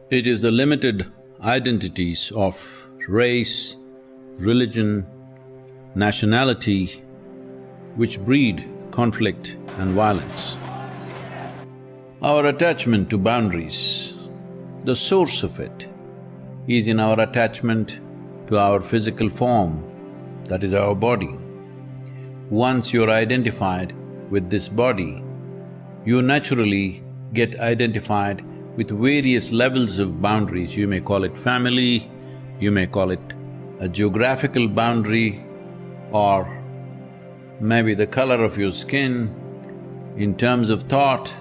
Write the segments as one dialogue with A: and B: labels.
A: It is the limited identities of race, religion, nationality which breed conflict and violence. Our attachment to boundaries, the source of it is in our attachment to our physical form, that is our body. Once you're identified with this body, you naturally get identified with various levels of boundaries. You may call it family, you may call it a geographical boundary, or maybe the color of your skin. In terms of thought,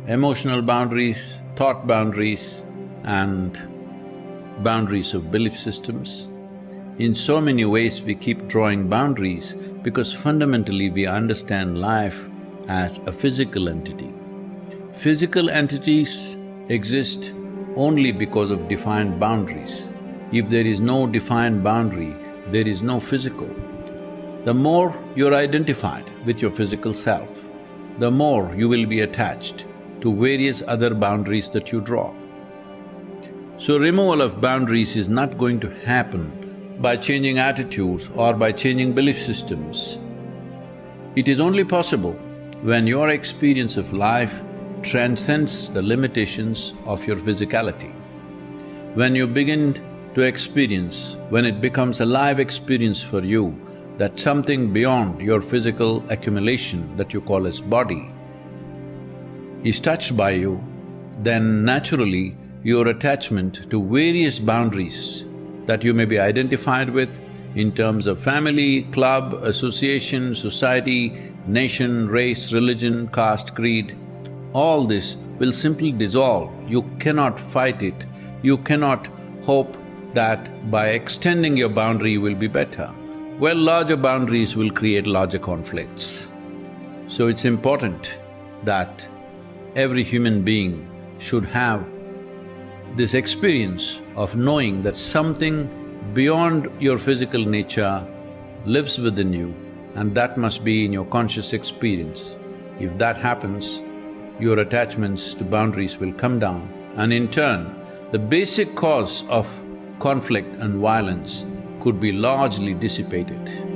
A: emotional boundaries, thought boundaries, and boundaries of belief systems. In so many ways we keep drawing boundaries because fundamentally we understand life as a physical entity. Physical entities exist only because of defined boundaries. If there is no defined boundary, there is no physical. The more you're identified with your physical self, the more you will be attached to various other boundaries that you draw. So removal of boundaries is not going to happen by changing attitudes or by changing belief systems. It is only possible when your experience of life transcends the limitations of your physicality. When you begin to experience, when it becomes a live experience for you, that something beyond your physical accumulation that you call as body is touched by you, then naturally your attachment to various boundaries that you may be identified with in terms of family, club, association, society, nation, race, religion, caste, creed, all this will simply dissolve. You cannot fight it, you cannot hope that by extending your boundary you will be better. Well, larger boundaries will create larger conflicts. So it's important that every human being should have this experience of knowing that something beyond your physical nature lives within you, and that must be in your conscious experience. If that happens, your attachments to boundaries will come down, and in turn, the basic cause of conflict and violence could be largely dissipated.